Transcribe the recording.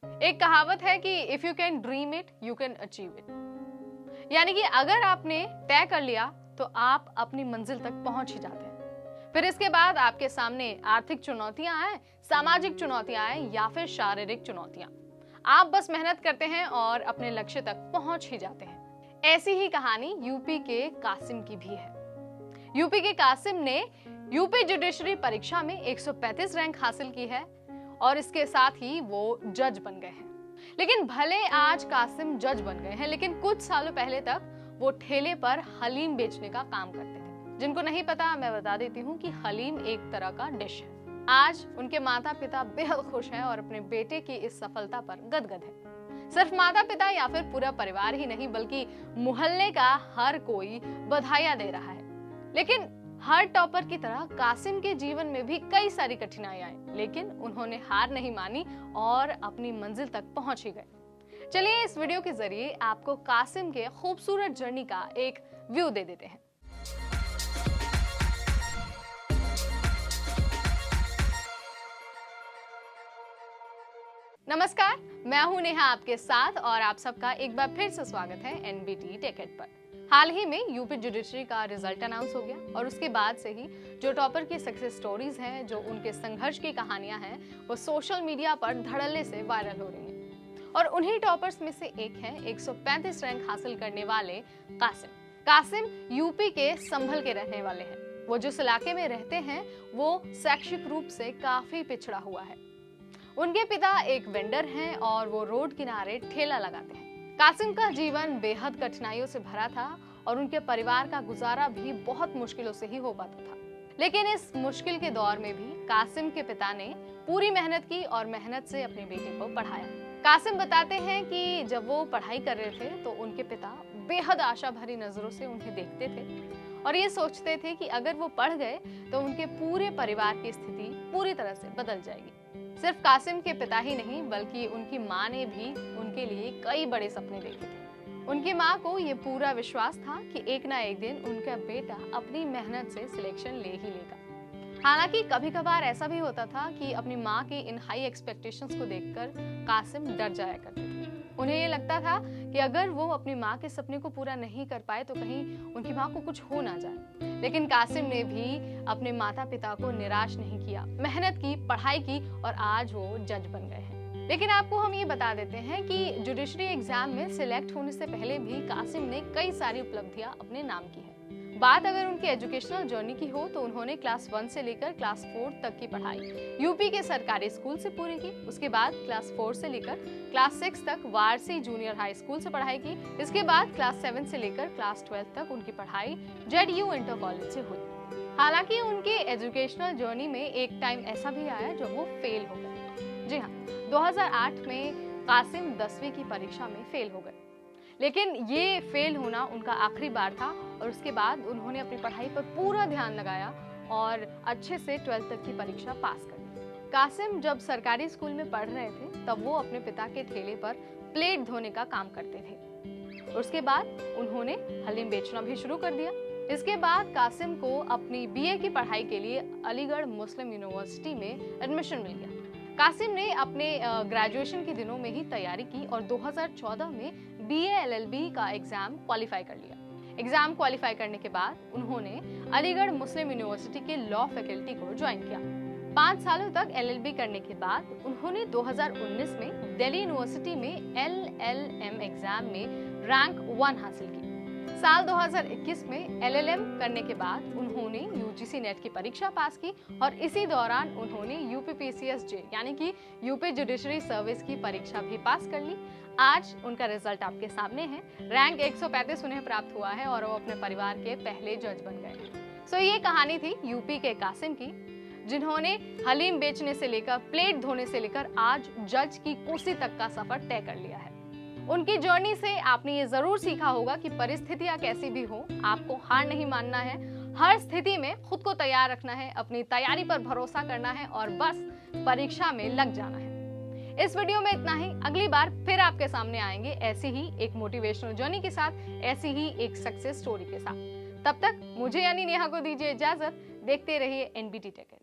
एक कहावत है कि if you can dream it you can achieve it, यानी कि अगर आपने तय कर लिया तो आप अपनी मंजिल तक पहुंच ही जाते हैं। फिर इसके बाद आपके सामने आर्थिक चुनौतियां आए, सामाजिक चुनौतियां आए या फिर शारीरिक चुनौतियां, आप बस मेहनत करते हैं और अपने लक्ष्य तक पहुंच ही जाते हैं। ऐसी ही कहानी यूपी के कासिम की भी है। यूपी के कासिम ने यूपी जुडिशरी परीक्षा में 135 रैंक हासिल की है और इसके साथ ही वो जज बन गए हैं। लेकिन भले आज कासिम जज बन गए हैं, लेकिन कुछ सालों पहले तक वो ठेले पर हलीम बेचने का काम करते थे। जिनको नहीं पता मैं बता देती हूँ कि हलीम एक तरह का डिश है। आज उनके माता पिता बेहद खुश हैं और अपने बेटे की इस सफलता पर गदगद है। सिर्फ माता पिता या फिर पूरा परिवार ही नहीं, बल्कि मोहल्ले का हर कोई बधाइयां दे रहा है। लेकिन हर टॉपर की तरह कासिम के जीवन में भी कई सारी कठिनाइयां आई, लेकिन उन्होंने हार नहीं मानी और अपनी मंजिल तक पहुंच ही गए। चलिए इस वीडियो के जरिए आपको कासिम के खूबसूरत जर्नी का एक व्यू दे देते हैं। नमस्कार, मैं हूं नेहा आपके साथ और आप सबका एक बार फिर से स्वागत है एनबीटी टेकेड पर। हाल ही में यूपी जुडिशरी का रिजल्ट अनाउंस हो गया और उसके बाद से ही जो टॉपर की सक्सेस स्टोरीज हैं, जो उनके संघर्ष की कहानियां हैं, वो सोशल मीडिया पर धड़ल्ले से वायरल हो रही हैं। और उन्हीं टॉपर्स में से एक है 135 रैंक हासिल करने वाले कासिम। कासिम यूपी के संभल के रहने वाले हैं। वो जिस इलाके में रहते हैं वो शैक्षिक रूप से काफी पिछड़ा हुआ है। उनके पिता एक वेंडर हैं और वो रोड किनारे ठेला लगाते हैं। कासिम का जीवन बेहद कठिनाइयों से भरा था और उनके परिवार का गुजारा भी बहुत मुश्किलों से ही हो पाता था। लेकिन इस मुश्किल के दौर में भी कासिम के पिता ने पूरी मेहनत की और मेहनत से अपने बेटे को पढ़ाया। कासिम बताते हैं कि जब वो पढ़ाई कर रहे थे तो उनके पिता बेहद आशा भरी नजरों से उन्हें देखते थे और ये सोचते थे कि अगर वो पढ़ गए तो उनके पूरे परिवार की स्थिति पूरी तरह से बदल जाएगी। सिर्फ कासिम के पिता ही नहीं, बल्कि उनकी माँ ने भी उनके लिए कई बड़े सपने देखे थे। उनकी माँ को ये पूरा विश्वास था कि एक ना एक दिन उनका बेटा अपनी मेहनत से सिलेक्शन ले ही लेगा। हालांकि कभी कभार ऐसा भी होता था कि अपनी माँ की इन हाई एक्सपेक्टेशंस को देखकर कासिम डर जाया करते थे। उन्हें ये लगता था कि अगर वो अपनी माँ के सपने को पूरा नहीं कर पाए तो कहीं उनकी माँ को कुछ हो ना जाए। लेकिन कासिम ने भी अपने माता पिता को निराश नहीं किया, मेहनत की, पढ़ाई की और आज वो जज बन गए हैं। लेकिन आपको हम ये बता देते हैं कि जुडिशरी एग्जाम में सिलेक्ट होने से पहले भी कासिम ने कई सारी उपलब्धियां अपने नाम की है। बात अगर उनकी एजुकेशनल जर्नी की हो तो उन्होंने क्लास 1 से लेकर क्लास 4 तक की पढ़ाई यूपी के सरकारी स्कूल से पूरी की। उसके बाद क्लास 4 से लेकर क्लास 6 तक वारसी जूनियर हाई स्कूल से पढ़ाई की। इसके बाद क्लास 7 से लेकर क्लास 12 तक उनकी पढ़ाई जेडयू इंटर कॉलेज से हुई। हालांकि उनकी एजुकेशनल जर्नी में एक टाइम ऐसा भी आया जब वो फेल हो गए। जी हाँ, 2008 में कासिम 10वीं की परीक्षा में फेल हो गए। लेकिन ये फेल होना उनका आखिरी बार था और उसके बाद उन्होंने अपनी पढ़ाई पर पूरा ध्यान लगाया और अच्छे से 12th तक की परीक्षा पास कर ली। कासिम जब सरकारी स्कूल में पढ़ रहे थे तब वो अपने पिता के ठेले पर प्लेट धोने का काम करते थे। उसके बाद उन्होंने हलीम बेचना भी शुरू कर दिया। इसके बाद कासिम को अपनी बीए की पढ़ाई के लिए अलीगढ़ मुस्लिम यूनिवर्सिटी में एडमिशन मिल गया। कासिम ने अपने ग्रेजुएशन के दिनों में ही तैयारी की और 2014 में बीए एलएलबी का एग्जाम क्वालिफाई कर लिया। एग्जाम क्वालिफाई करने के बाद उन्होंने अलीगढ़ मुस्लिम यूनिवर्सिटी के लॉ फैकल्टी को ज्वाइन किया। 5 सालों तक एलएलबी करने के बाद उन्होंने 2019 में दिल्ली यूनिवर्सिटी में एलएलएम एग्जाम में रैंक 1 हासिल की। साल 2021 में एलएलएम करने के बाद उन्होंने यूजीसी नेट की परीक्षा पास की और इसी दौरान उन्होंने यूपीपीसीएसजे यानी कि यूपी जुडिशरी सर्विस की परीक्षा भी पास कर ली। आज उनका रिजल्ट आपके सामने है। रैंक 135 उन्हें प्राप्त हुआ है और वो अपने परिवार के पहले जज बन गए। सो ये कहानी थी यूपी के कासिम की, जिन्होंने हलीम बेचने से लेकर प्लेट धोने से लेकर आज जज की कुर्सी तक का सफर तय कर लिया है। उनकी जर्नी से आपने ये जरूर सीखा होगा कि परिस्थितियां कैसी भी हो, आपको हार नहीं मानना है। हर स्थिति में खुद को तैयार रखना है, अपनी तैयारी पर भरोसा करना है और बस परीक्षा में लग जाना है। इस वीडियो में इतना ही। अगली बार फिर आपके सामने आएंगे ऐसी ही एक मोटिवेशनल जर्नी के साथ, ऐसी ही एक सक्सेस स्टोरी के साथ। तब तक मुझे यानी नेहा को दीजिए इजाजत। देखते रहिए एनबीटी टेकेड।